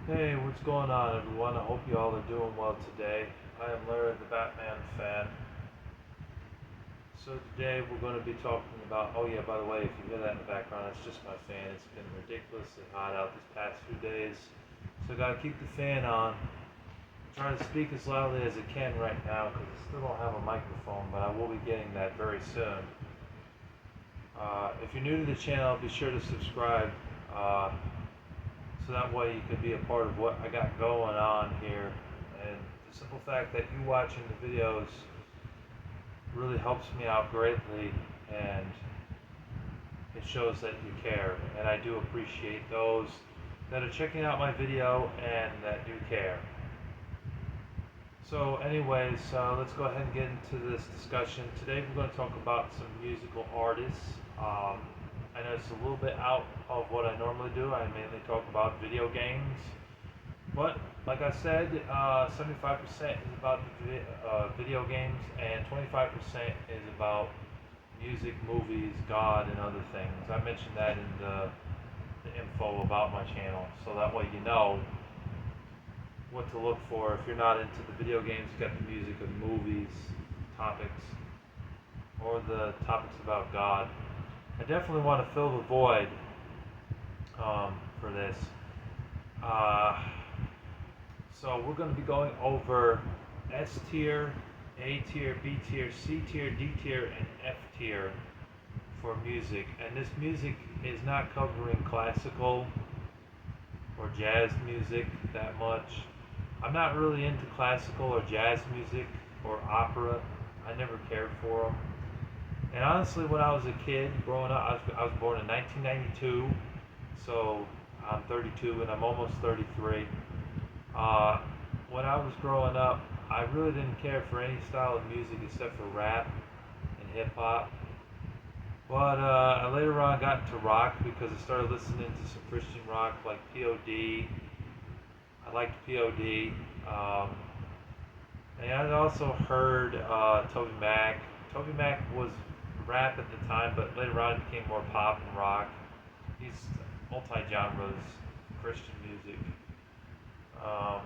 Hey, what's going on, everyone? I hope you all are doing well today. I am Larry, the Batman fan. So today we're going to be talking about. Oh yeah, by the way, if you hear that in the background, it's just my fan. It's been ridiculously hot out these past few days, so I gotta keep the fan on. I'm trying to speak as loudly as I can right now because I still don't have a microphone, but I will be getting that very soon. If you're new to the channel, be sure to subscribe. Uh, so that way you can be a part of what I got going on here. And the simple fact that you watching the videos really helps me out greatly, and it shows that you care. And I do appreciate those that are checking out my video and that do care. So anyways, let's go ahead and get into this discussion. Today we're going to talk about some musical artists. I know it's a little bit out of what I normally do. I mainly talk about video games. But like I said, 75% is about the video games, and 25% is about music, movies, God, and other things. I mentioned that in the info about my channel, so that way you know what to look for. If you're not into the video games, you got the music and movies topics, or the topics about God. I definitely want to fill the void for this. Uh, So we're going to be going over S tier, A tier, B tier, C tier, D tier, and F tier for music. And this music is not covering classical or jazz music that much. I'm not really into classical or jazz music or opera. I never cared for them. And honestly, when I was a kid growing up, I was born in 1992, so I'm 32 and I'm almost 33. Uh, when I was growing up, I really didn't care for any style of music except for rap and hip hop. But I later on got into rock because I started listening to some Christian rock like POD. I liked POD. And I also heard Toby Mac. Toby Mac was rap at the time, but later on it became more pop and rock. He's multi-genres Christian music. Um,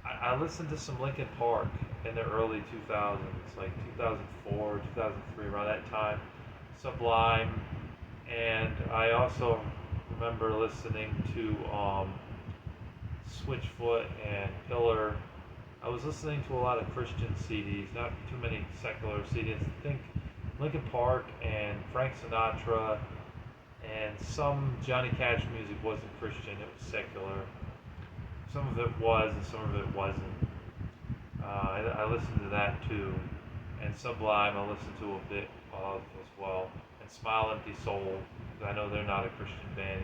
I listened to some Linkin Park in the early 2000s, like 2004, 2003, around that time. Sublime, and I also remember listening to Switchfoot and Pillar. I was listening to a lot of Christian CDs, not too many secular CDs. I think Linkin Park and Frank Sinatra and some Johnny Cash music wasn't Christian, it was secular. Some of it was, and some of it wasn't. I listened to that too, and Sublime I listened to a bit of as well, and Smile Empty Soul. I know they're not a Christian band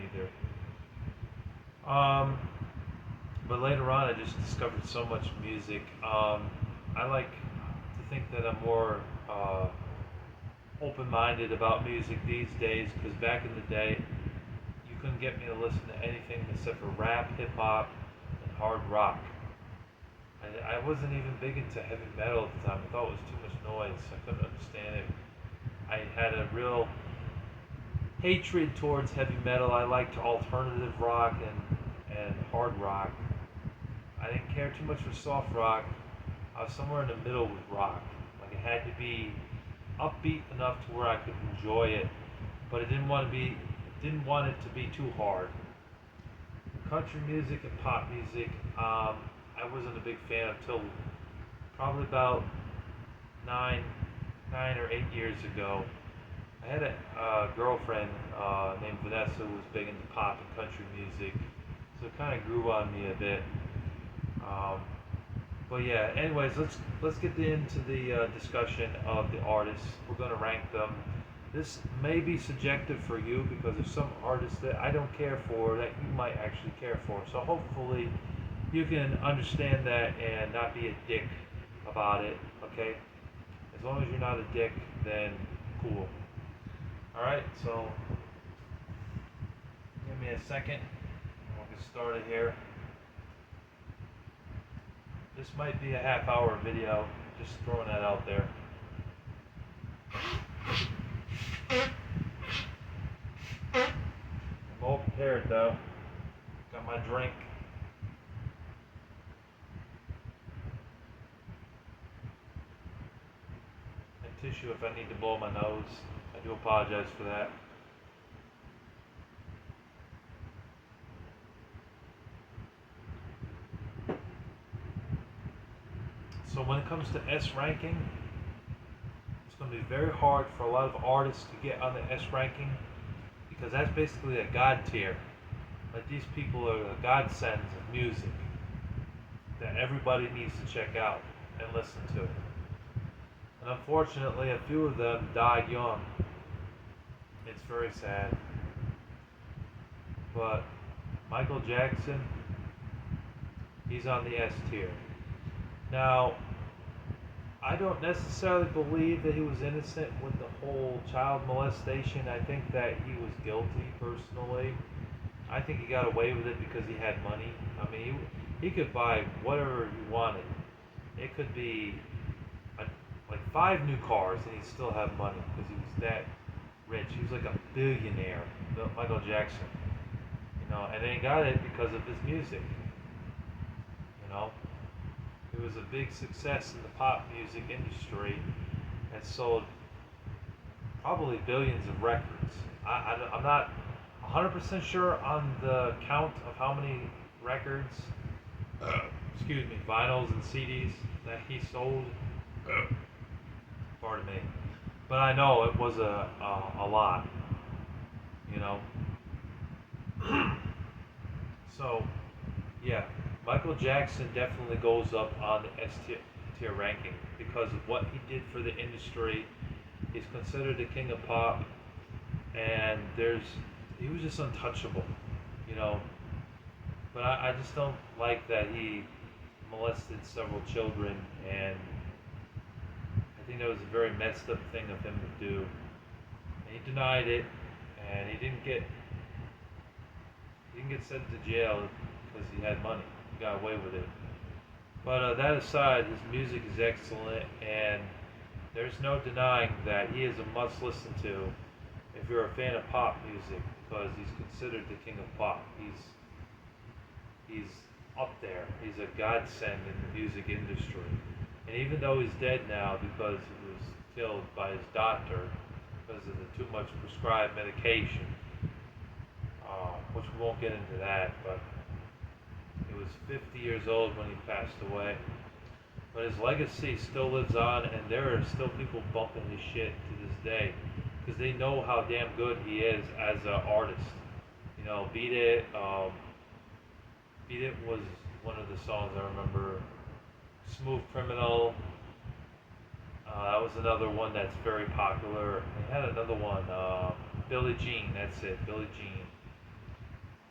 either. Um, but later on, I just discovered so much music. I like to think that I'm more open-minded about music these days, because back in the day, you couldn't get me to listen to anything except for rap, hip hop, and hard rock. I wasn't even big into heavy metal at the time. I thought it was too much noise. I couldn't understand it. I had a real hatred towards heavy metal. I liked alternative rock and hard rock. I didn't care too much for soft rock. I was somewhere in the middle with rock. Like it had to be upbeat enough to where I could enjoy it, but it didn't want it to be too hard. Country music and pop music, I wasn't a big fan until probably about nine, 9 or 8 years ago. I had a girlfriend named Vanessa who was big into pop and country music, so it kind of grew on me a bit. Um, but yeah, anyways, let's get into the discussion of the artists. We're going to rank them. This may be subjective for you because there's some artists that I don't care for that you might actually care for. So hopefully you can understand that and not be a dick about it, okay? As long as you're not a dick, then cool. Alright, so give me a second. We'll get started here. This might be a half-hour video, just throwing that out there. I'm all prepared though. Got my drink. And tissue if I need to blow my nose. I do apologize for that. So when it comes to S ranking, it's going to be very hard for a lot of artists to get on the S ranking because that's basically a god tier. Like these people are the godsends of music that everybody needs to check out and listen to. And unfortunately, a few of them died young. It's very sad. But Michael Jackson, he's on the S tier. Now, I don't necessarily believe that he was innocent with the whole child molestation. I think that he was guilty personally. I think he got away with it because he had money. I mean, he could buy whatever he wanted. It could be like 5 new cars and he'd still have money because he was that rich. He was like a billionaire, Michael Jackson. You know, and then he got it because of his music. You know, it was a big success in the pop music industry and sold probably billions of records. I'm not 100% sure on the count of how many records, vinyls and CDs that he sold. Pardon me. But I know it was a lot, you know. So, yeah, Michael Jackson definitely goes up on the S tier ranking because of what he did for the industry. He's considered the king of pop, and he was just untouchable, you know. But I just don't like that he molested several children, and I think that was a very messed up thing of him to do. And he denied it, and he didn't get sent to jail because he had money. He got away with it. But that aside, his music is excellent, and there's no denying that he is a must listen to if you're a fan of pop music because he's considered the king of pop. He's up there. He's a godsend in the music industry. And even though he's dead now because he was killed by his doctor because of the too much prescribed medication, which we won't get into that, but he was 50 years old when he passed away. But his legacy still lives on, and there are still people bumping his shit to this day because they know how damn good he is as an artist. You know, Beat It. Beat It was one of the songs I remember. Smooth Criminal. That was another one that's very popular. He had another one, Billie Jean. That's it, Billie Jean.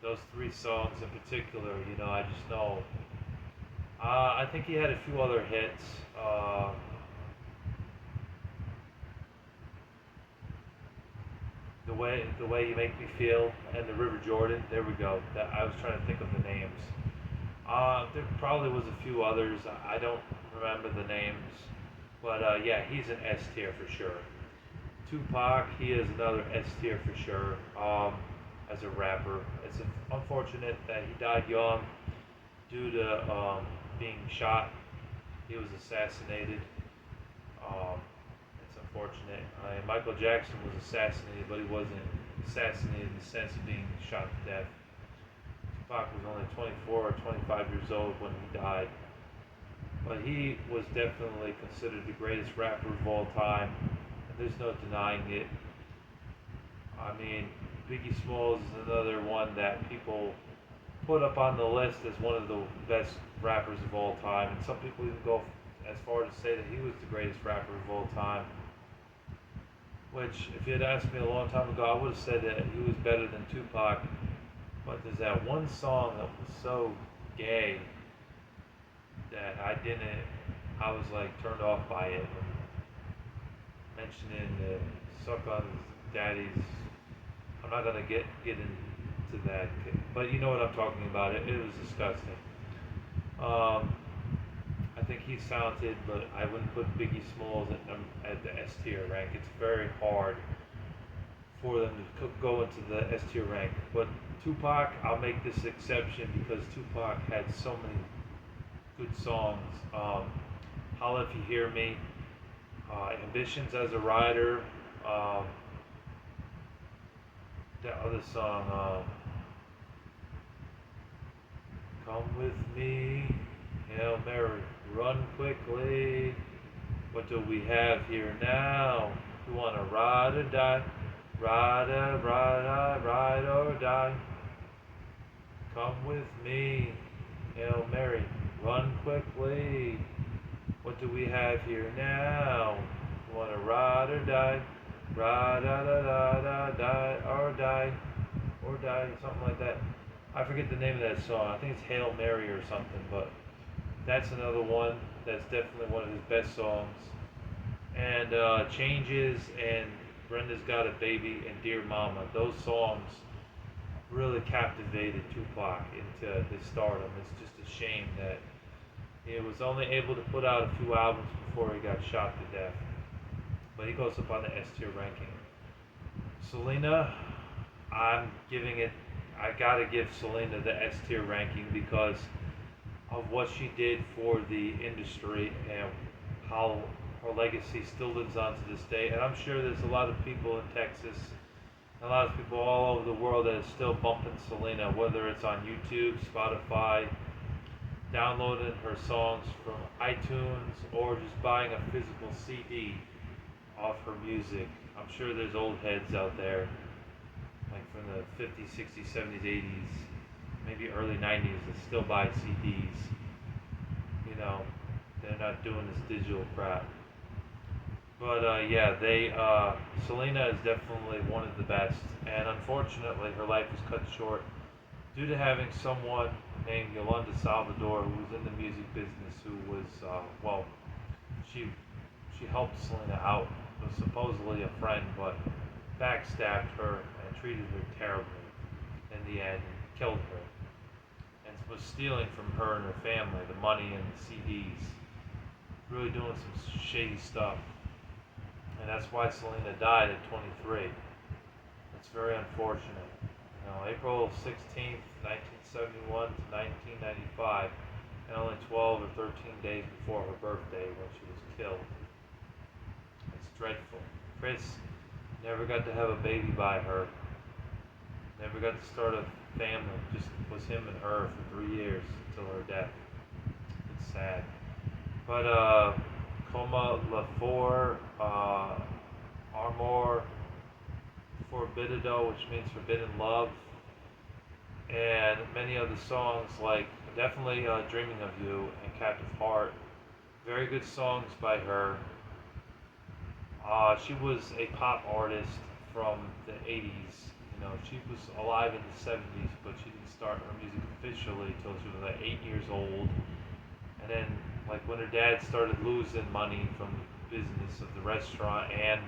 Those 3 songs in particular, you know, I just know. I think he had a few other hits. The way You Make Me Feel and The River Jordan. There we go. I was trying to think of the names. There probably was a few others. I don't remember the names. But yeah, he's an S tier for sure. Tupac, he is another S tier for sure. As a rapper, it's unfortunate that he died young due to being shot. He was assassinated. It's unfortunate. Michael Jackson was assassinated, but he wasn't assassinated in the sense of being shot to death. Tupac was only 24 or 25 years old when he died. But he was definitely considered the greatest rapper of all time. And there's no denying it. I mean, Biggie Smalls is another one that people put up on the list as one of the best rappers of all time. And some people even go as far as to say that he was the greatest rapper of all time. Which, if you had asked me a long time ago, I would have said that he was better than Tupac. But there's that one song that was so gay that I was like turned off by it. Mentioning the suck on his daddy's, I'm not gonna get into that, but you know what I'm talking about. It was disgusting. I think he's talented, but I wouldn't put Biggie Smalls at the S tier rank. It's very hard for them to go into the S tier rank. But Tupac, I'll make this exception because Tupac had so many good songs. Holla If You Hear Me, Ambitions as a Rider, um, that other song, Come With Me, Hail Mary, Run Quickly, What Do We Have Here Now? You wanna ride or die? Ride or die. Come with me, Hail Mary, run quickly. What do we have here now? You wanna ride or die? Ride da da da da die or die, something like that. I forget the name of that song. I think it's Hail Mary or something, but that's another one. That's definitely one of his best songs. And Changes and Brenda's Got a Baby and Dear Mama. Those songs really captivated Tupac into his stardom. It's just a shame that he was only able to put out a few albums before he got shot to death. But he goes up on the S tier ranking. Selena, I'm giving it, I gotta give Selena the S tier ranking because of what she did for the industry and how her legacy still lives on to this day. And I'm sure there's a lot of people in Texas, a lot of people all over the world that are still bumping Selena, whether it's on YouTube, Spotify, downloading her songs from iTunes, or just buying a physical CD of her music. I'm sure there's old heads out there, like from the 50s, 60s, 70s, 80s, maybe early 90s that still buy CDs. You know, they're not doing this digital crap. But Selena is definitely one of the best, and unfortunately, her life was cut short due to having someone named Yolanda Salvador, who was in the music business, who was she helped Selena out, was supposedly a friend, but backstabbed her and treated her terribly in the end, and killed her, and was stealing from her and her family the money and the CDs, really doing some shady stuff. And that's why Selena died at 23. It's very unfortunate. You know, April 16th, 1971 to 1995, and only 12 or 13 days before her birthday when she was killed. It's dreadful. Chris never got to have a baby by her. Never got to start a family. Just was him and her for 3 years until her death. It's sad. But Coma Lafour, Armor, Forbidido, which means forbidden love, and many other songs like definitely Dreaming of You and Captive Heart. Very good songs by her. She was a pop artist from the 80s. You know, she was alive in the 70s, but she didn't start her music officially until she was like 8 years old. And then, like when her dad started losing money from the business of the restaurant and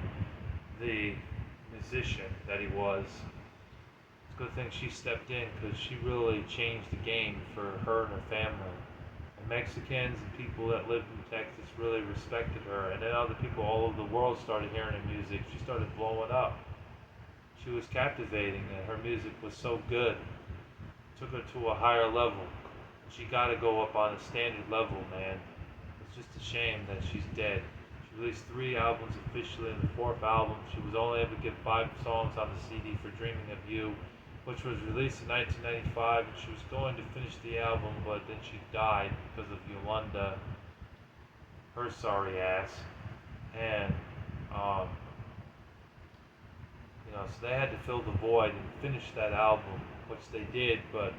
the musician that he was, it's a good thing she stepped in because she really changed the game for her and her family. And Mexicans and people that lived in Texas really respected her. And then other people all over the world started hearing her music. She started blowing up. She was captivating, and her music was so good. It took her to a higher level. She got to go up on a standard level, man. It's just a shame that she's dead. She released 3 albums officially, and the 4th album, she was only able to get 5 songs on the CD for Dreaming of You, which was released in 1995, and she was going to finish the album, but then she died because of Yolanda, her sorry ass. And, so they had to fill the void and finish that album, which they did, but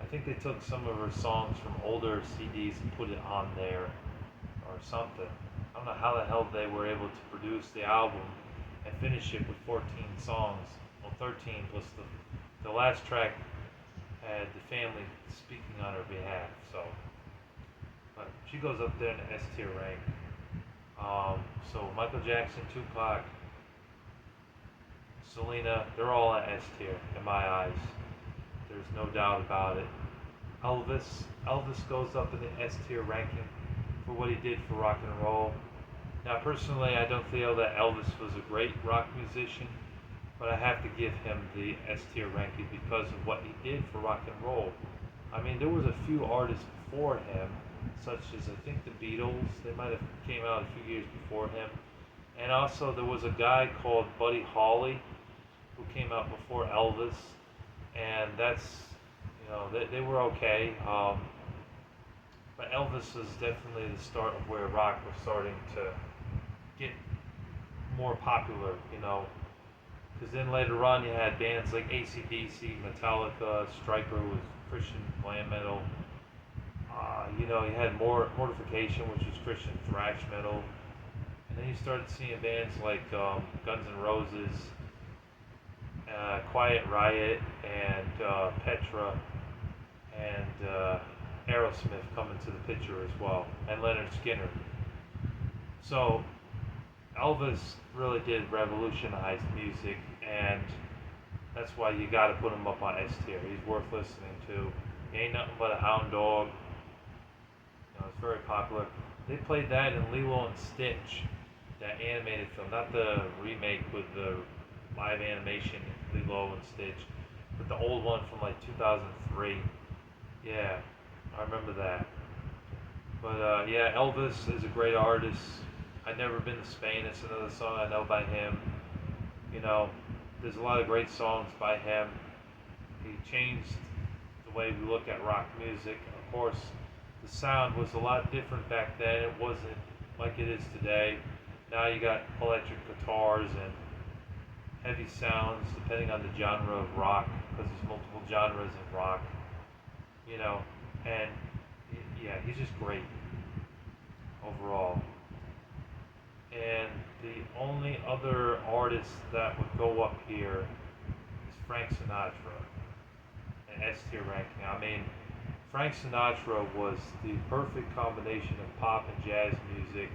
I think they took some of her songs from older CDs and put it on there or something. I don't know how the hell they were able to produce the album and finish it with 14 songs. Well, 13 plus the last track had the family speaking on her behalf. So, but she goes up there in the S tier rank. So Michael Jackson, Tupac, Selena, they're all at S tier in my eyes. There's no doubt about it. Elvis goes up in the S tier ranking for what he did for rock and roll. Now, personally, I don't feel that Elvis was a great rock musician. but I have to give him the S tier ranking because of what he did for rock and roll. I mean, there was a few artists before him, such as I think the Beatles. They might have came out a few years before him, and also there was a guy called Buddy Holly who came out before Elvis, and that's they were okay. But Elvis was definitely the start of where rock was starting to get more popular, because then later on you had bands like AC/DC, Metallica, Striker was Christian glam metal. You had more Mortification, which was Christian thrash metal, and then you started seeing bands like Guns N' Roses, Quiet Riot, and Petra, and Aerosmith come into the picture as well, and Leonard Skinner. So Elvis really did revolutionize music, and that's why you got to put him up on S tier. He's worth listening to. He ain't nothing but a hound dog. It's very popular. They played that in Lilo and Stitch, that animated film, not the remake with the live animation Lilo and Stitch, but the old one from like 2003. Yeah, I remember that. But yeah, Elvis is a great artist. I've never been to Spain. It's another song I know by him. You know, there's a lot of great songs by him. He changed the way we look at rock music. Of course, the sound was a lot different back then. It wasn't like it is today. Now you got electric guitars and heavy sounds depending on the genre of rock, because there's multiple genres in rock. You know, and yeah, he's just great overall. And the only other artist that would go up here is Frank Sinatra, an S tier ranking. I mean, Frank Sinatra was the perfect combination of pop and jazz music,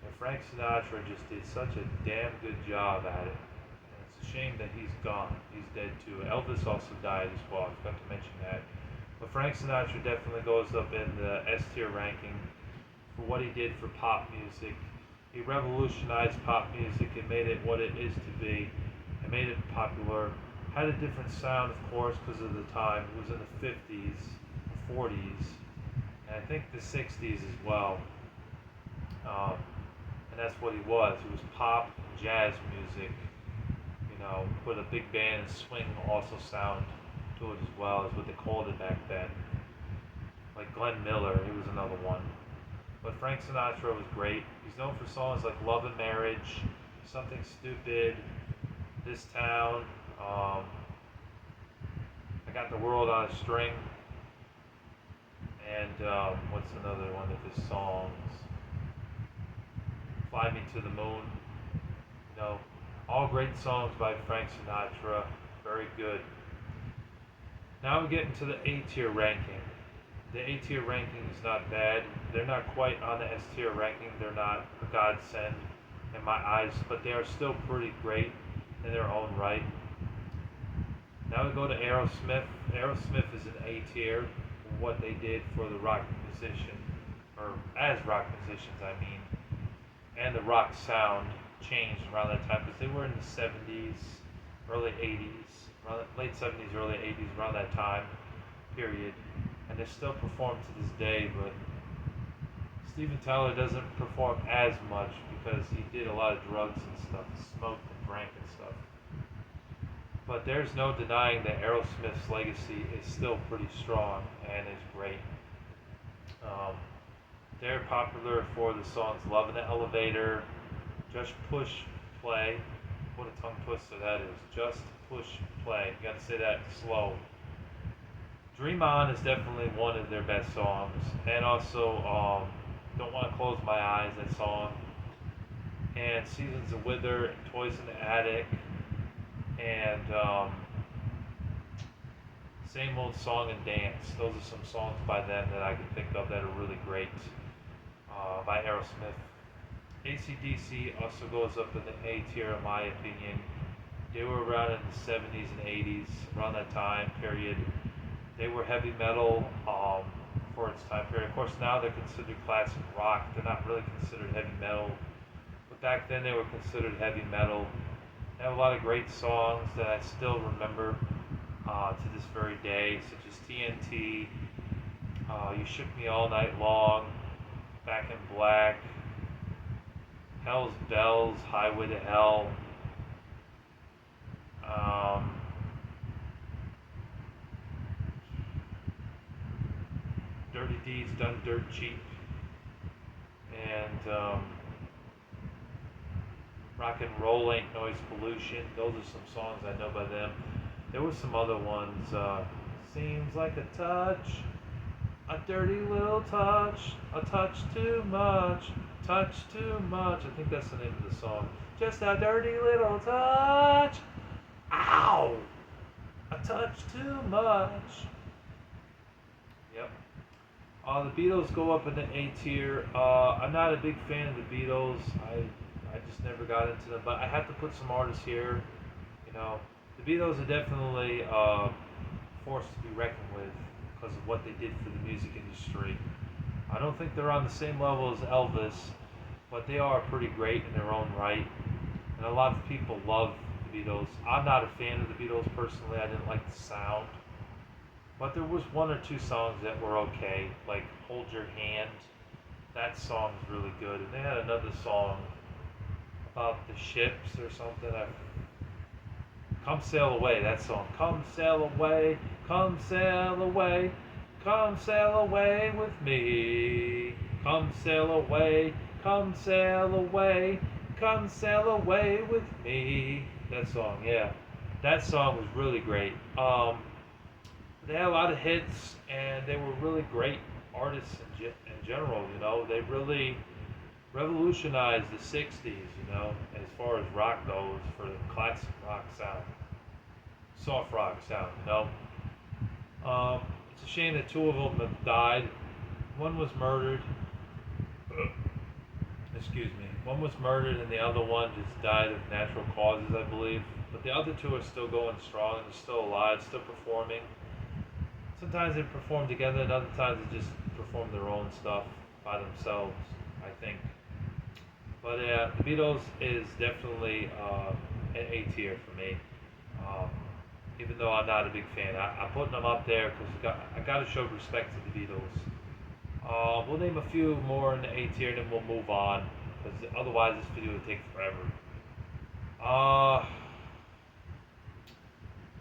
and Frank Sinatra just did such a damn good job at it. And it's a shame that he's gone. He's dead too. Elvis also died as well. I forgot to mention that. But Frank Sinatra definitely goes up in the S tier ranking for what he did for pop music. He revolutionized pop music and made it what it is to be, and made it popular. Had a different sound, of course, because of the time. It was in the 50s, 40s, and I think the 60s as well. And that's what he was. He was pop and jazz music, with a big band and swing also sound to it as well, is what they called it back then. Like Glenn Miller, he was another one. But Frank Sinatra was great. He's known for songs like Love and Marriage, Something Stupid, This Town, I Got the World on a String, and what's another one of his songs? Fly Me to the Moon. All great songs by Frank Sinatra. Very good. Now we get into the A tier ranking. The A tier ranking is not bad. They're not quite on the S tier ranking. They're not a godsend in my eyes, but they are still pretty great in their own right. Now we go to Aerosmith. Aerosmith is an A tier for what they did for the rock musician, or as rock musicians, I mean, and the rock sound changed around that time, because they were in the 70s, early 80s, late 70s, early 80s, around that time period. And they still perform to this day, but Steven Tyler doesn't perform as much because he did a lot of drugs and stuff, smoked and drank and stuff. But there's no denying that Aerosmith's legacy is still pretty strong and is great. They're popular for the songs Love in the Elevator, Just Push Play. What a tongue twister that is. Just Push Play. You gotta say that slow. Dream On is definitely one of their best songs, and also Don't Want to Close My Eyes, that song, and Seasons of Wither, and Toys in the Attic, and Same Old Song and Dance. Those are some songs by them that I can think of that are really great, by Aerosmith. AC/DC also goes up in the A tier in my opinion. They were around in the 70s and 80s, around that time period. They were heavy metal for its time period. Of course, now they're considered classic rock. They're not really considered heavy metal. But back then they were considered heavy metal. They have a lot of great songs that I still remember to this very day, such as TNT, You Shook Me All Night Long, Back in Black, Hell's Bells, Highway to Hell, um, Dirty Deeds Done Dirt Cheap, and Rock and Roll Ain't Noise Pollution. Those are some songs I know by them. There were some other ones. Seems like a dirty little touch, a touch too much, touch too much. I think that's the name of the song. Just a dirty little touch. Ow! A touch too much. Yep. The Beatles go up in the A tier. I'm not a big fan of the Beatles. I just never got into them. But I have to put some artists here. You know, the Beatles are definitely forced to be reckoned with because of what they did for the music industry. I don't think they're on the same level as Elvis, but they are pretty great in their own right. And a lot of people love the Beatles. I'm not a fan of the Beatles personally. I didn't like the sound. But there was one or two songs that were okay, like Hold Your Hand. That song's really good. And they had another song about the ships or something. Come Sail Away, that song. Come sail away, come sail away, come sail away with me. Come sail away, come sail away, come sail away with me. That song, yeah. That song was really great. They had a lot of hits, and they were really great artists in general. You know, they really revolutionized the '60s. You know, as far as rock goes, for the classic rock sound, soft rock sound. You know, it's a shame that two of them have died. One was murdered. Excuse me. One was murdered, and the other one just died of natural causes, I believe. But the other two are still going strong, and they're still alive, still performing. Sometimes they perform together, and other times they just perform their own stuff by themselves, I think. But yeah, the Beatles is definitely an A tier for me. Um, Even though I'm not a big fan, I'm putting them up there because I got to show respect to the Beatles. We'll name a few more in the A tier, and then we'll move on because otherwise this video would take forever.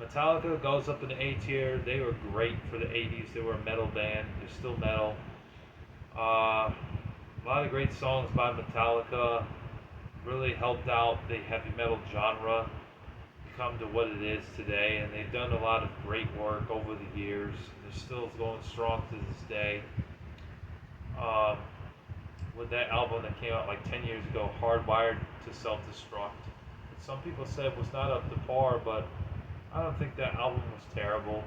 Metallica goes up in the A tier. They were great for the 80s. They were a metal band. They're still metal. A lot of great songs by Metallica. Really helped out the heavy metal genre become to what it is today. And they've done a lot of great work over the years. They're still going strong to this day. With that album that came out like 10 years ago, Hardwired to Self-Destruct. Some people said it was not up to par, but I don't think that album was terrible.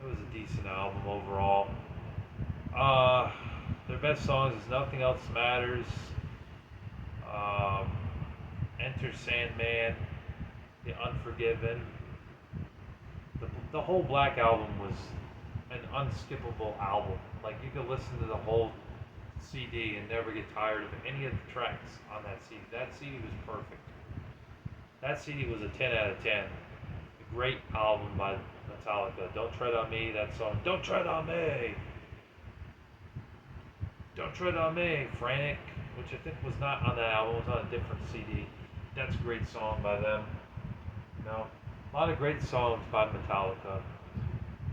It was a decent album overall. Their best songs is Nothing Else Matters, Enter Sandman, The Unforgiven. The whole Black Album was an unskippable album. Like, you could listen to the whole CD and never get tired of any of the tracks on that CD. That CD was perfect. That CD was a 10 out of 10. A great album by Metallica. Don't Tread on Me, that song. Don't Tread on Me! Don't Tread on Me, Frantic, which I think was not on that album, it was on a different CD. That's a great song by them. You know, a lot of great songs by Metallica.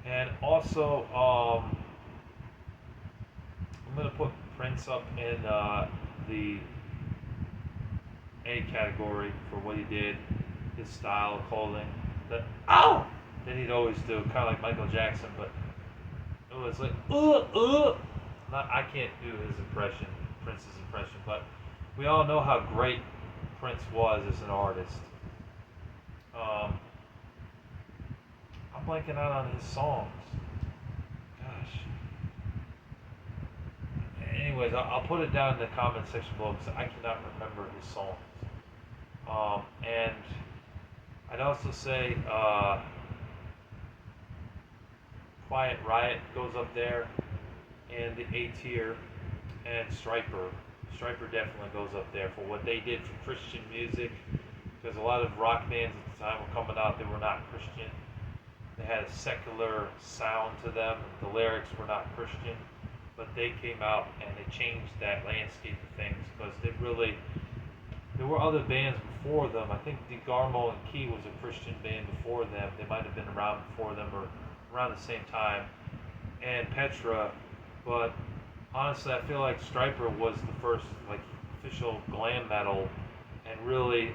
And also, I'm going to put Prince up in the A category for what he did, his style of clothing. That he'd always do, kind of like Michael Jackson, but it was like I can't do his impression, Prince's impression, but we all know how great Prince was as an artist. I'm blanking out on his songs. Gosh. Anyways, I'll put it down in the comment section below because I cannot remember his songs. And I'd also say Quiet Riot goes up there in the A tier, and Striper Stryper definitely goes up there for what they did for Christian music, because a lot of rock bands at the time were coming out, they were not Christian. They had a secular sound to them. The lyrics were not Christian, but they came out and they changed that landscape of things, because there were other bands before them. I think DeGarmo and Key was a Christian band before them. They might have been around before them or around the same time, and Petra. But honestly, I feel like Stryper was the first like official glam metal, and really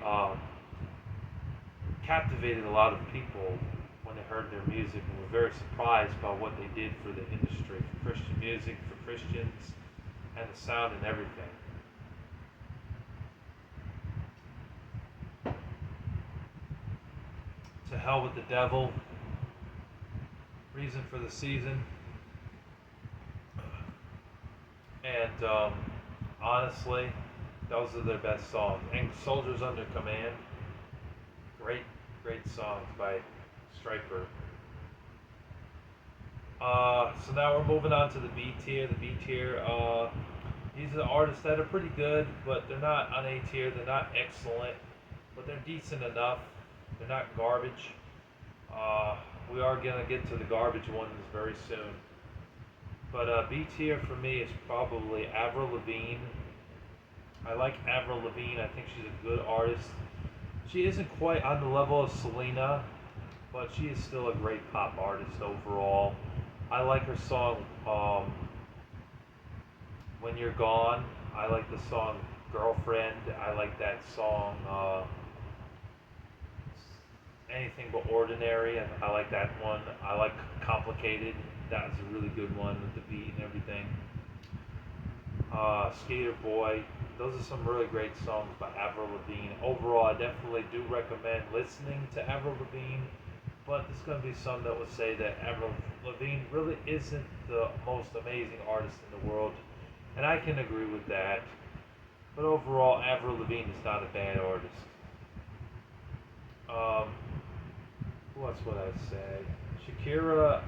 captivated a lot of people when they heard their music and were very surprised by what they did for the industry, for Christian music, for Christians, and the sound and everything. To Hell with the Devil, Reason for the Season, and honestly, those are their best songs. And Soldiers Under Command, great, great songs by Stryper. So now we're moving on to the B tier. The B tier, these are the artists that are pretty good, but they're not on A tier. They're not excellent, but they're decent enough. They're not garbage. We are gonna get to the garbage ones very soon. But B tier for me is probably Avril Lavigne. I like Avril Lavigne. I think she's a good artist. She isn't quite on the level of Selena, but she is still a great pop artist overall. I like her song When You're Gone. I like the song Girlfriend. I like that song Anything But Ordinary. I like that one. I like Complicated. That's a really good one with the beat and everything. Skater Boy. Those are some really great songs by Avril Lavigne. Overall, I definitely do recommend listening to Avril Lavigne, but there's going to be some that would say that Avril Lavigne really isn't the most amazing artist in the world, and I can agree with that. But overall, Avril Lavigne is not a bad artist. Who else would I say? Shakira.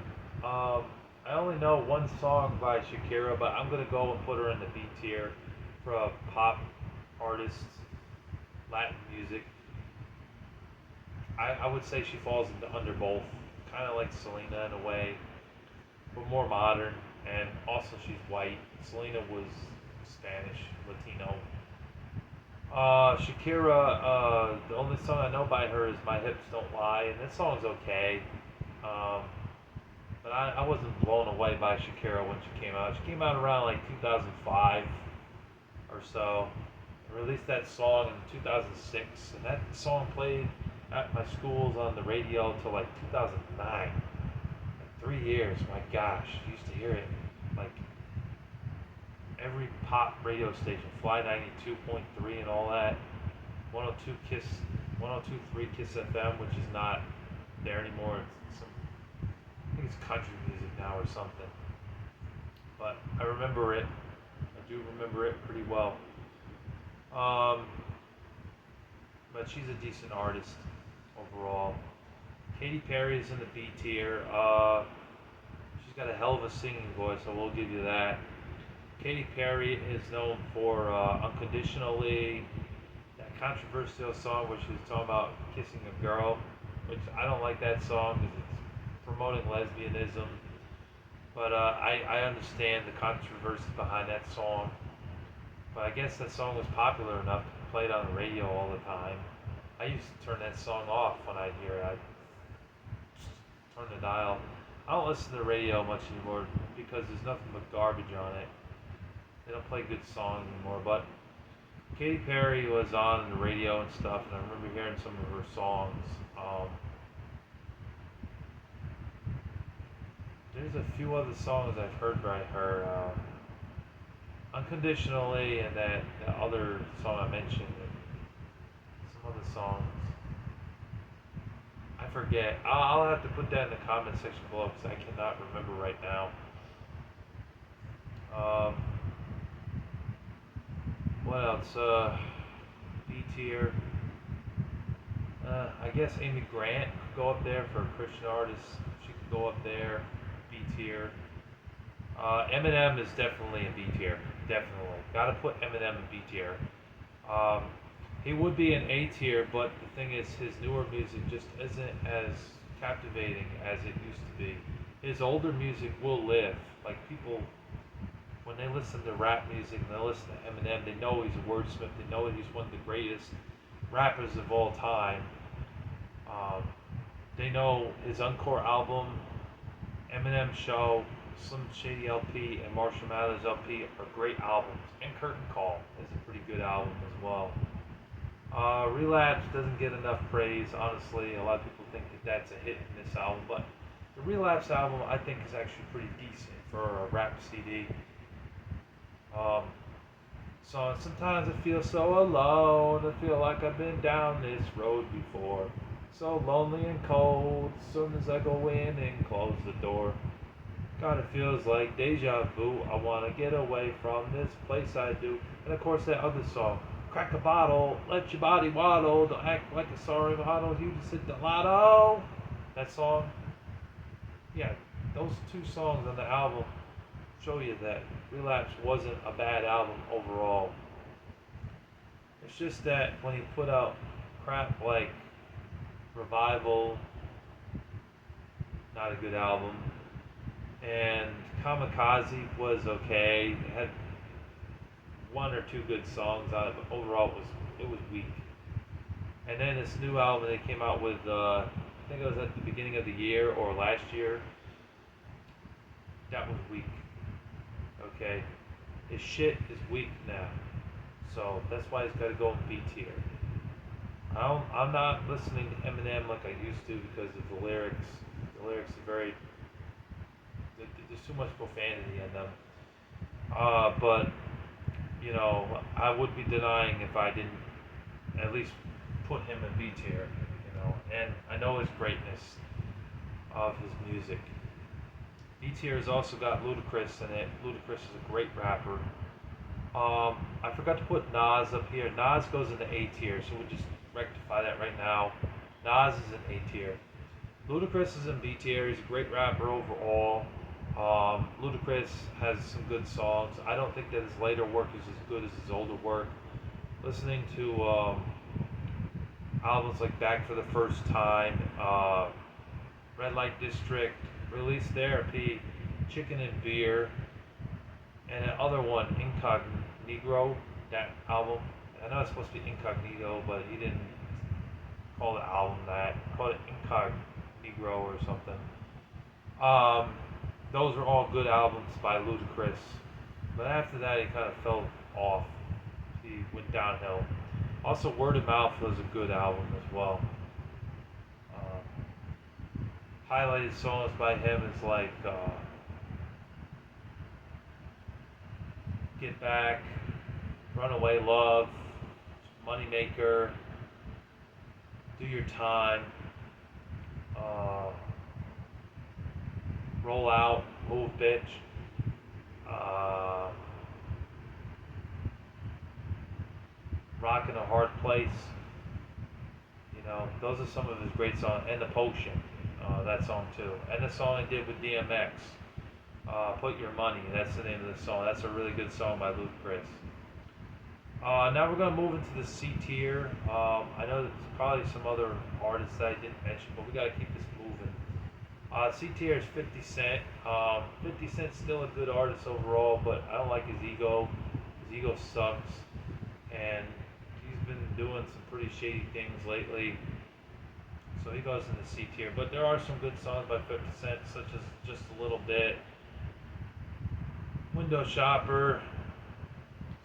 I only know one song by Shakira, but I'm gonna go and put her in the B tier for a pop artist, Latin music. I would say she falls under both, kind of like Selena in a way, but more modern. And also she's white. Selena was Spanish, Latino. Shakira, the only song I know by her is My Hips Don't Lie, and this song's okay. Um, but I wasn't blown away by Shakira when she came out. She came out around like 2005 or so. I released that song in 2006, and that song played at my schools on the radio until like 2009. Like 3 years, my gosh, I used to hear it like every pop radio station, Fly 92.3 and all that, 102 Kiss, 102.3 Kiss FM, which is not there anymore. It's some, I think it's country music now or something. But I remember it. I do remember it pretty well. But she's a decent artist overall. Katy Perry is in the B tier. She's got a hell of a singing voice, so we'll give you that. Katy Perry is known for Unconditionally, that controversial song where she was talking about kissing a girl, which I don't like that song because it's promoting lesbianism. But I understand the controversy behind that song. But I guess that song was popular enough to play it on the radio all the time. I used to turn that song off when I hear it. I'd turn the dial. I don't listen to the radio much anymore because there's nothing but garbage on it. They don't play good songs anymore. But Katy Perry was on the radio and stuff, and I remember hearing some of her songs. There's a few other songs I've heard by her. Unconditionally, and that other song I mentioned, and some other songs. I forget. I'll have to put that in the comment section below because I cannot remember right now. What else? B tier. I guess Amy Grant could go up there for a Christian artist. She could go up there. B tier. Eminem is definitely in B tier. Definitely. Gotta put Eminem in B tier. Um, he would be in A tier, but the thing is, his newer music just isn't as captivating as it used to be. His older music will live. Like, people, when they listen to rap music and they listen to Eminem, they know he's a wordsmith. They know he's one of the greatest rappers of all time. Um, they know his Encore album, Eminem Show, Slim Shady LP, and Marshall Mathers LP are great albums. And Curtain Call is a pretty good album as well. Relapse doesn't get enough praise, honestly. A lot of people think that that's a hit in this album, but the Relapse album I think is actually pretty decent for a rap CD. Um, so sometimes I feel so alone. I feel like I've been down this road before. So lonely and cold. As soon as I go in and close the door. God, it feels like deja vu. I wanna get away from this place I do. And of course that other song. Crack a bottle, let your body waddle. Don't act like a sorry model. You just hit the lotto. That song. Yeah, those two songs on the album show you that Relapse wasn't a bad album overall. It's just that when he put out crap like Revival, not a good album, and Kamikaze was okay. It had one or two good songs on it, but overall it was weak. And then this new album they came out with, I think it was at the beginning of the year or last year. That was weak. Okay, his shit is weak now, so that's why he's got to go in B tier. I'm not listening to Eminem like I used to because of the lyrics. The lyrics are very, there's too much profanity in them. But I would be denying if I didn't at least put him in B tier. And I know his greatness of his music. B tier has also got Ludacris in it. Ludacris is a great rapper. I forgot to put Nas up here. Nas goes into A tier, so we'll just rectify that right now. Nas is in A tier. Ludacris is in B tier. He's a great rapper overall. Ludacris has some good songs. I don't think that his later work is as good as his older work. Listening to albums like Back for the First Time, Red Light District, Release Therapy, Chicken and Beer, and another one, Incognito, that album. I know it's supposed to be Incognito, but he didn't call the album that. He called it Incognito or something. Those were all good albums by Ludacris. But after that, he kind of fell off. He went downhill. Also, Word of Mouth was a good album as well. Highlighted songs by him is like Get Back, Runaway Love, Moneymaker, Do Your Time, Roll Out, Move Bitch, Rock in a Hard Place. Those are some of his great songs. And The Potion, that song too. And the song he did with DMX, Put Your Money, that's the name of the song. That's a really good song by Ludacris. Now we're going to move into the C tier. I know there's probably some other artists that I didn't mention, but we got to keep this moving. C tier is 50 Cent. 50 Cent's still a good artist overall, but I don't like his ego. His ego sucks. And he's been doing some pretty shady things lately. So he goes in the C tier. But there are some good songs by 50 Cent, such as Just a Little Bit, Window Shopper,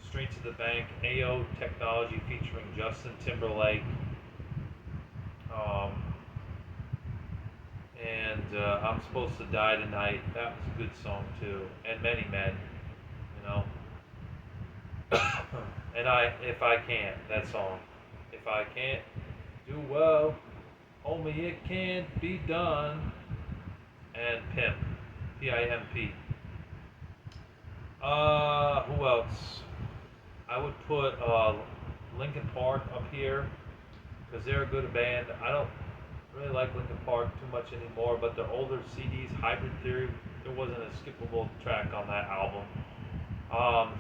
Straight to the Bank, AO Technology featuring Justin Timberlake. And I'm Supposed to Die Tonight. That was a good song too. And Many Men, you know. And If I Can't, that song. If I can't do well, homie, it can't be done. And Pimp, P-I-M-P. Who else? I would put Linkin Park up here because they're a good band. I don't really like Linkin Park too much anymore, but their older CDs, Hybrid Theory, there wasn't a skippable track on that album.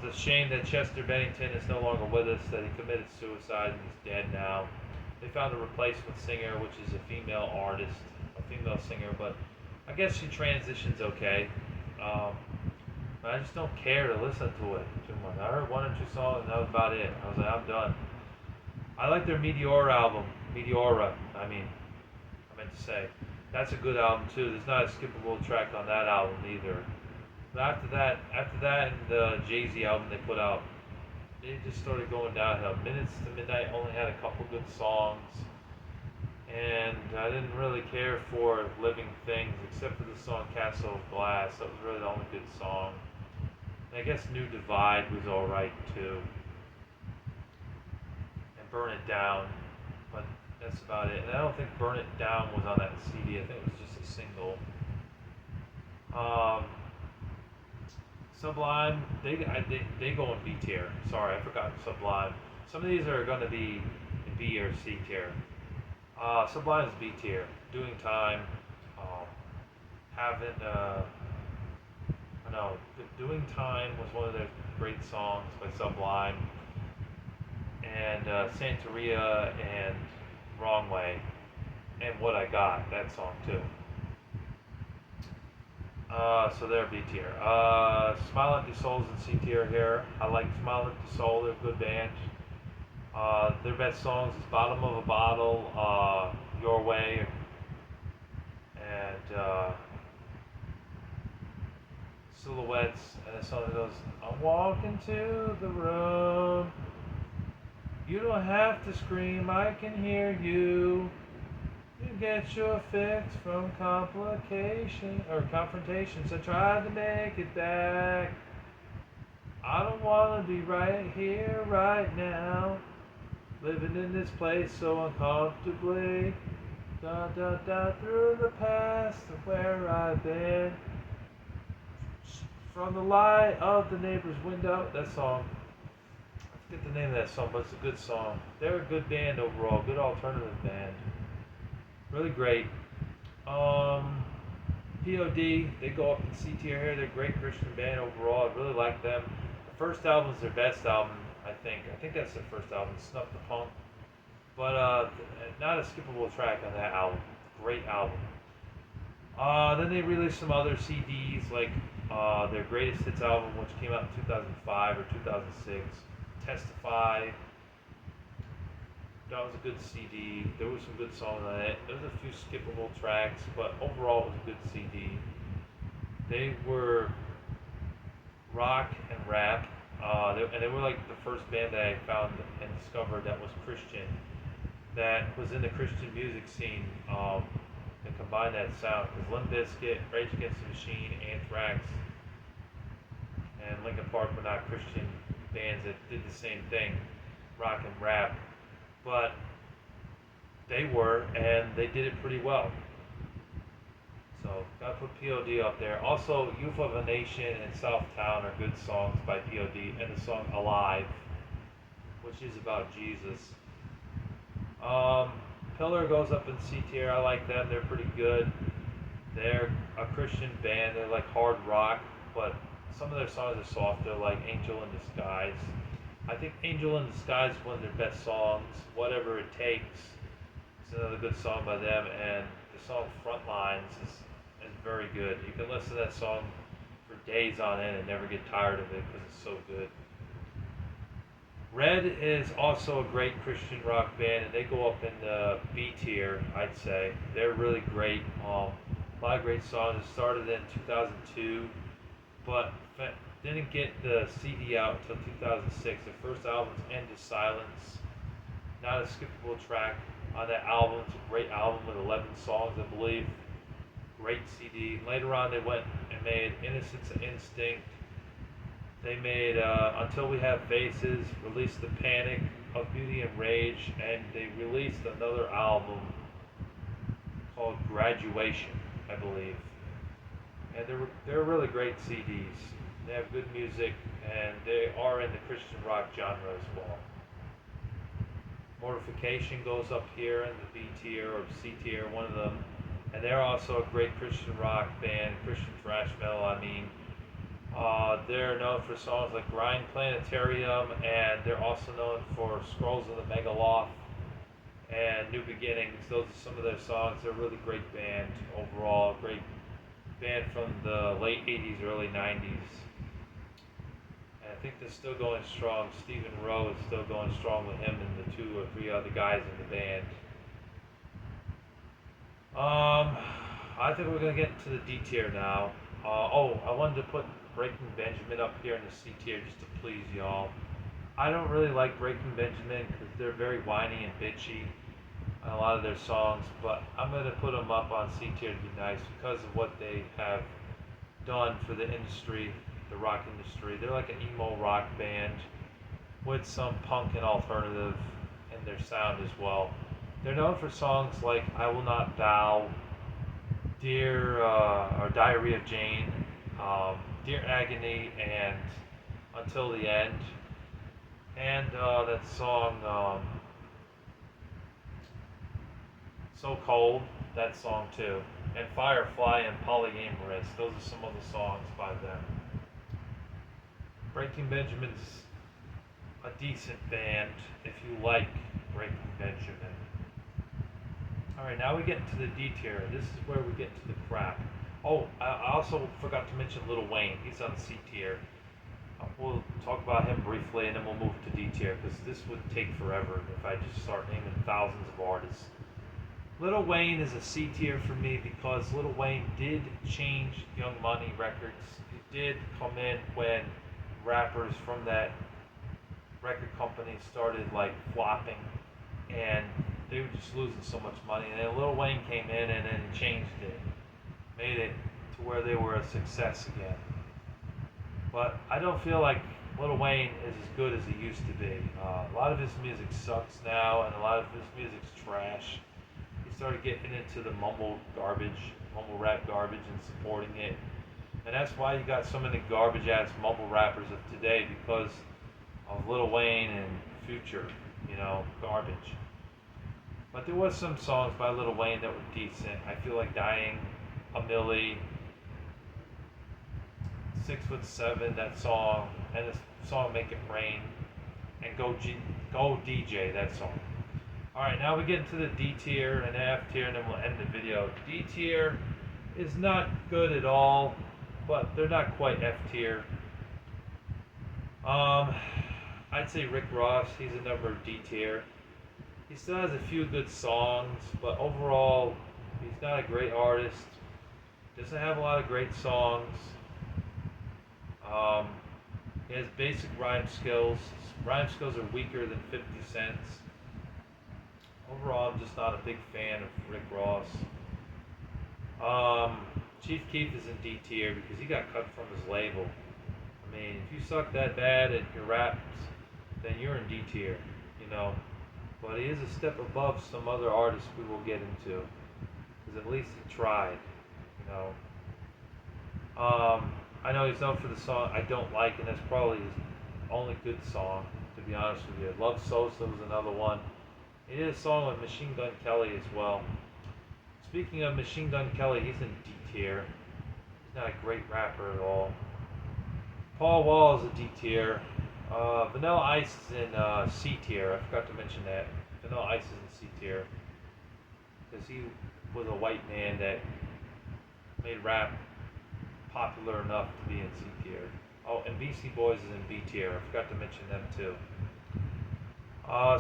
It's a shame that Chester Bennington is no longer with us, that he committed suicide and he's dead now. They found a replacement singer, which is a female artist, a female singer, but I guess she transitions okay. Um, but I just don't care to listen to it too much. I heard one or two songs and that was about it. I was like, I'm done. I like their Meteora album. Meteora, I meant to say. That's a good album too. There's not a skippable track on that album either. But after that, and the Jay-Z album they put out, it just started going downhill. Minutes to Midnight only had a couple good songs, and I didn't really care for Living Things except for the song Castle of Glass. That was really the only good song. And I guess New Divide was alright too, and Burn It Down, but that's about it. And I don't think Burn It Down was on that CD. I think it was just a single. Um, Sublime, they go in B tier. Sorry, I forgot Sublime. Some of these are going to be in B or C tier. Sublime is B tier. Doing Time, um, having, I know, Doing Time was one of their great songs by Sublime, and Santeria and Wrong Way, and What I Got, that song too. So they're B tier. Smile Empty Souls in C tier here. I like Smile Empty Soul. They're a good band. Their best songs is Bottom of a Bottle, Your Way, and Silhouettes. And a song that goes, I walk into the room. You don't have to scream. I can hear you. You get your fix from complication or confrontations. I tried to make it back. I don't wanna be right here, right now. Living in this place so uncomfortably. Da da da through the past of where I've been. From the light of the neighbor's window. That song. I forget the name of that song, but it's a good song. They're a good band overall, good alternative band. Really great. POD, they go up in C tier here. They're a great Christian band overall. I really like them. The first album is their best album, I think. I think that's their first album, Snuff the Punk. But not a skippable track on that album. Great album. Then they released some other CDs, like their greatest hits album, which came out in 2005 or 2006. Testify. That was a good CD. There were some good songs on it. There was a few skippable tracks, but overall it was a good CD. They were rock and rap, and they were like the first band that I found and discovered that was Christian, that was in the Christian music scene, and combined that sound. Because Limp Bizkit, Rage Against the Machine, Anthrax, and Linkin Park were not Christian bands that did the same thing, rock and rap. But they were, and they did it pretty well. So, gotta put POD up there. Also, Youth of a Nation and Southtown are good songs by POD, and the song Alive, which is about Jesus. Pillar goes up in C tier. I like them, they're pretty good. They're a Christian band, they're like hard rock, but some of their songs are softer, like Angel in Disguise. I think Angel in Disguise is one of their best songs. Whatever It Takes is another good song by them, and the song Frontlines is very good. You can listen to that song for days on end and never get tired of it because it's so good. Red is also a great Christian rock band, and they go up in the B tier, I'd say. They're really great. A lot of great songs. It started in 2002, but didn't get the CD out until 2006. The first album is End of Silence. Not a skippable track on that album. It's a great album with 11 songs, I believe. Great CD. Later on, they went and made Innocence and Instinct. They made Until We Have Faces, released The Panic of Beauty and Rage, and they released another album called Graduation, I believe. And they're really great CDs. They have good music, and they are in the Christian rock genre as well. Mortification goes up here in the B tier or C tier, one of them. and they're also a great Christian rock band, Christian thrash metal. I mean, they're known for songs like Grind Planetarium, and they're also known for Scrolls of the Megaloth and New Beginnings. Those are some of their songs. They're a really great band overall. Great band from the late 80s, early 90s. And I think they're still going strong. Stephen Rowe is still going strong with him and the 2 or 3 other guys in the band. I think we're going to get into the D tier now. I wanted to put Breaking Benjamin up here in the C tier just to please y'all. I don't really like Breaking Benjamin because they're very whiny and bitchy on a lot of their songs, but I'm going to put them up on C tier to be nice because of what they have done for the industry, the rock industry. They're like an emo rock band with some punk and alternative in their sound as well. They're known for songs like I Will Not Bow, or Diary of Jane, Dear Agony, and Until the End. And that song, So Cold, that song too. And Firefly and Polyamorous, those are some of the songs by them. Breaking Benjamin's a decent band if you like Breaking Benjamin. Alright, now we get into the D tier. This is where we get to the crap. Oh, I also forgot to mention Lil Wayne. He's on C tier. We'll talk about him briefly and then we'll move to D tier because this would take forever if I just start naming thousands of artists. Lil Wayne is a C tier for me because Lil Wayne did change Young Money Records. It did come in when rappers from that record company started like flopping and they were just losing so much money. And then Lil Wayne came in and then changed it, made it to where they were a success again. But I don't feel like Lil Wayne is as good as he used to be. A lot of his music sucks now, and a lot of his music's trash. He started getting into the mumble rap garbage, and supporting it. And that's why you got so many garbage ass mumble rappers of today because of Lil Wayne and Future, garbage. But there was some songs by Lil Wayne that were decent. I feel like Dying, A Milli, 6'7", that song, and the song Make It Rain, and Go DJ, that song. Alright, now we get into the D tier and F tier, and then we'll end the video. D tier is not good at all, but they're not quite F tier. I'd say Rick Ross, he's a number of D tier. He still has a few good songs, but overall, he's not a great artist. Doesn't have a lot of great songs. He has basic rhyme skills. Rhyme skills are weaker than 50 Cent's. Overall, I'm just not a big fan of Rick Ross. Chief Keef is in D tier because he got cut from his label. I mean, if you suck that bad at your raps, then you're in D tier, But he is a step above some other artists we will get into. Because at least he tried, I know he's known for the song I Don't Like, and that's probably his only good song, to be honest with you. Love Sosa was another one. He did a song with Machine Gun Kelly as well. Speaking of Machine Gun Kelly, he's in D tier. He's not a great rapper at all. Paul Wall is a D tier. Vanilla Ice is in C tier. I forgot to mention that. Vanilla Ice is in C tier. Because he was a white man that made rap popular enough to be in C tier. Oh, and Beastie Boys is in B tier. I forgot to mention them too.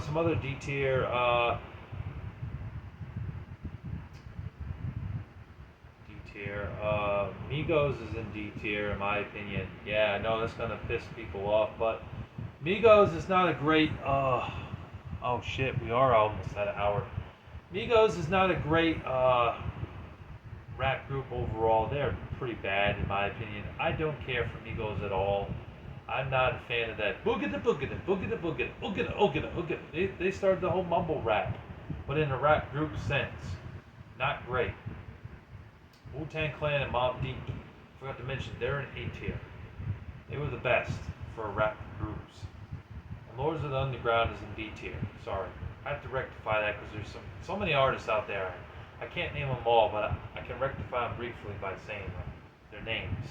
Some other D tier. Migos is in D tier, in my opinion. Yeah, I know that's gonna piss people off, but Migos is not a great. Oh shit, we are almost at an hour. Migos is not a great rap group overall. They're pretty bad, in my opinion. I don't care for Migos at all. I'm not a fan of that boogada boogada boogada boogada oogada oogada oogada. They started the whole mumble rap, but in a rap group sense. Not great. Wu-Tang Clan and Mobb Deep, forgot to mention, they're in A tier. They were the best for rap groups. And Lords of the Underground is in D tier. Sorry. I have to rectify that because there's so many artists out there I can't name them all, but I can rectify them briefly by saying their names.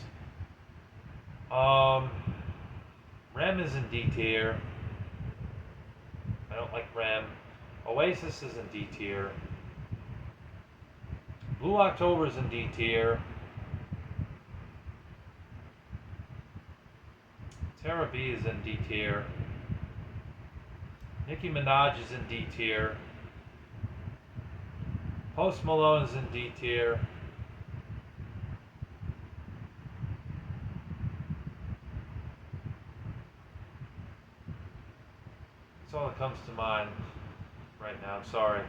Rem is in D tier. I don't like Rem. Oasis is in D tier. Blue October is in D tier. Tara B is in D tier. Nicki Minaj is in D tier. Post Malone is in D tier. That's all that comes to mind right now. I'm sorry.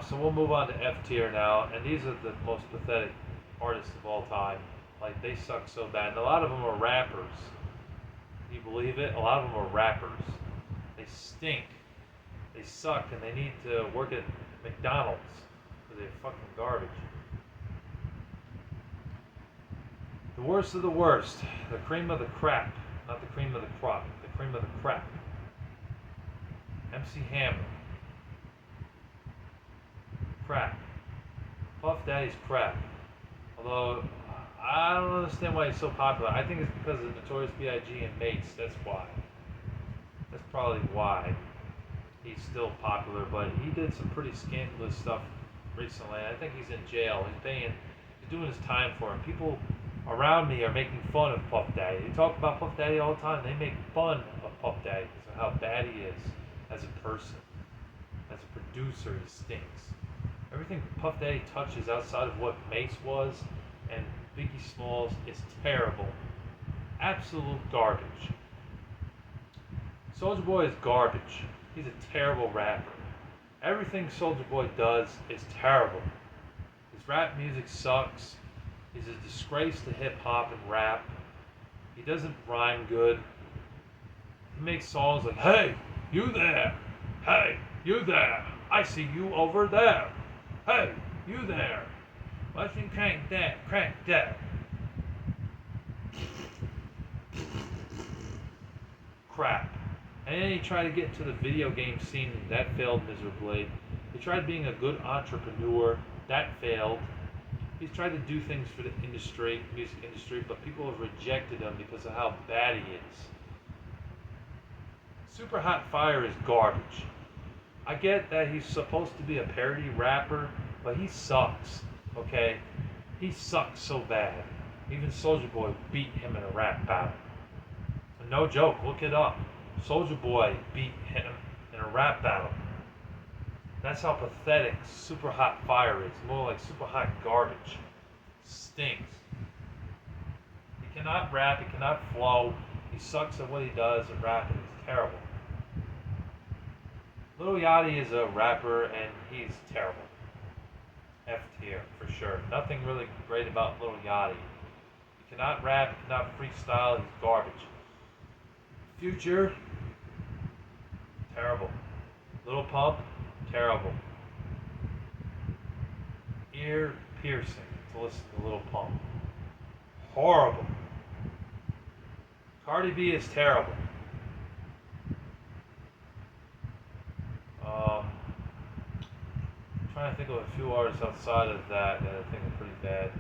So we'll move on to F tier now, and these are the most pathetic artists of all time. Like, they suck so bad. And a lot of them are rappers. Can you believe it? A lot of them are rappers. They stink. They suck, and they need to work at McDonald's because they're fucking garbage. The worst of the worst. The cream of the crap. Not the cream of the crop. The cream of the crap. MC Hammer. Crap. Puff Daddy's crap. Although, I don't understand why he's so popular. I think it's because of Notorious B.I.G. and Mace. That's why. That's probably why he's still popular. But he did some pretty scandalous stuff recently. I think he's in jail. He's doing his time for him. People around me are making fun of Puff Daddy. They talk about Puff Daddy all the time. They make fun of Puff Daddy because of how bad he is as a person. As a producer, he stinks. Everything Puff Daddy touches outside of what Mace was and Biggie Smalls is terrible. Absolute garbage. Soulja Boy is garbage. He's a terrible rapper. Everything Soulja Boy does is terrible. His rap music sucks. He's a disgrace to hip hop and rap. He doesn't rhyme good. He makes songs like, "Hey, you there. Hey, you there. I see you over there. Hey, you there. Watch me crank that, crank that." Crap. And then he tried to get into the video game scene, and that failed miserably. He tried being a good entrepreneur, that failed. He's tried to do things for the industry, music industry, but people have rejected him because of how bad he is. Super Hot Fire is garbage. I get that he's supposed to be a parody rapper, but he sucks, okay? He sucks so bad. Even Soulja Boy beat him in a rap battle. And no joke, look it up. Soulja Boy beat him in a rap battle. That's how pathetic Super Hot Fire is. More like super hot garbage. Stinks. He cannot rap, he cannot flow. He sucks at what he does at rapping. He's terrible. Lil Yachty is a rapper and he's terrible. F tier for sure. Nothing really great about Lil Yachty. He cannot rap, he cannot freestyle, he's garbage. Future, terrible. Lil Pump, terrible. Ear piercing to listen to Lil Pump. Horrible. Cardi B is terrible. I'm trying to think of a few artists outside of that I think are pretty bad.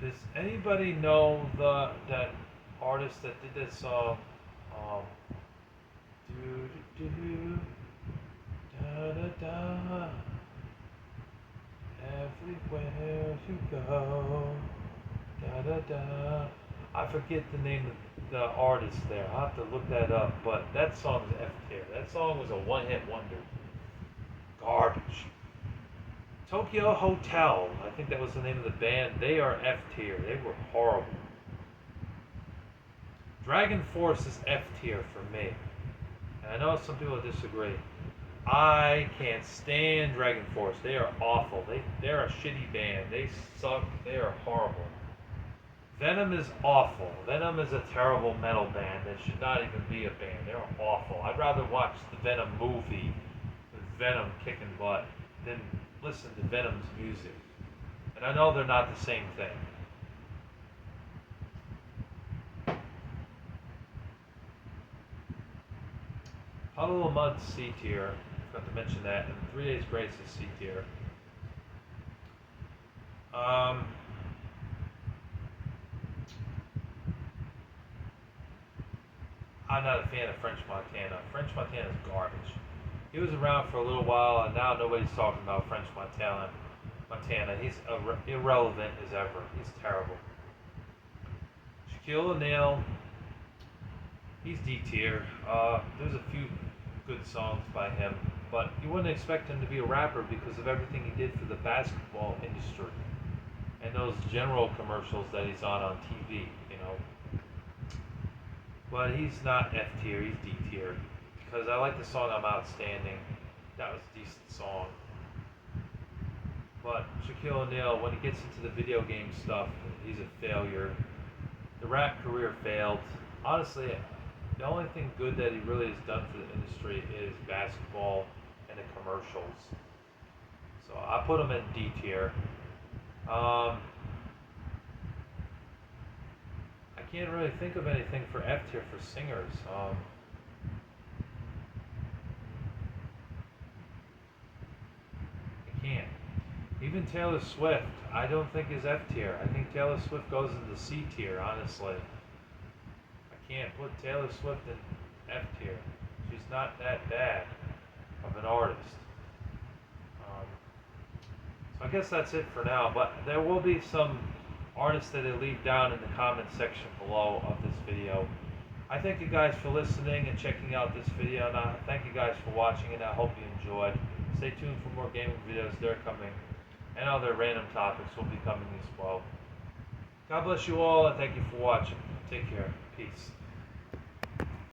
Does anybody know that artist that did that song? Do do do da da da. Everywhere you go, da da da. I forget the name of the artist there. I'll have to look that up. But that song is F tier. That song was a one-hit wonder. Garbage. Tokyo Hotel. I think that was the name of the band. They are F tier. They were horrible. Dragon Force is F tier for me. And I know some people disagree. I can't stand Dragon Force. They are awful. They're a shitty band. They suck. They are horrible. Venom is awful. Venom is a terrible metal band that should not even be a band. They're awful. I'd rather watch the Venom movie with Venom kicking butt than listen to Venom's music. And I know they're not the same thing. Puddle of Mud C tier. I forgot to mention that. And 3 Days Grace is C tier. Um, I'm not a fan of French Montana. French Montana is garbage. He was around for a little while, and now nobody's talking about French Montana. He's irrelevant as ever. He's terrible. Shaquille O'Neal, he's D tier. There's a few good songs by him, but you wouldn't expect him to be a rapper because of everything he did for the basketball industry and those general commercials that he's on TV. You know, but he's not F tier. He's D tier because I like the song "I'm Outstanding." That was a decent song. But Shaquille O'Neal, when he gets into the video game stuff, he's a failure. The rap career failed. Honestly, the only thing good that he really has done for the industry is basketball and the commercials. So I put him in D tier. I can't really think of anything for F tier for singers. I can't. Even Taylor Swift, I don't think is F tier. I think Taylor Swift goes into C tier, honestly. I can't put Taylor Swift in F tier. She's not that bad of an artist. Um, so I guess that's it for now, but there will be some artists that I leave down in the comment section below of this video. I thank you guys for listening and checking out this video, and I thank you guys for watching, and I hope you enjoyed. Stay tuned for more gaming videos. They're coming, and other random topics will be coming as well. God bless you all, and thank you for watching. Take care. Peace.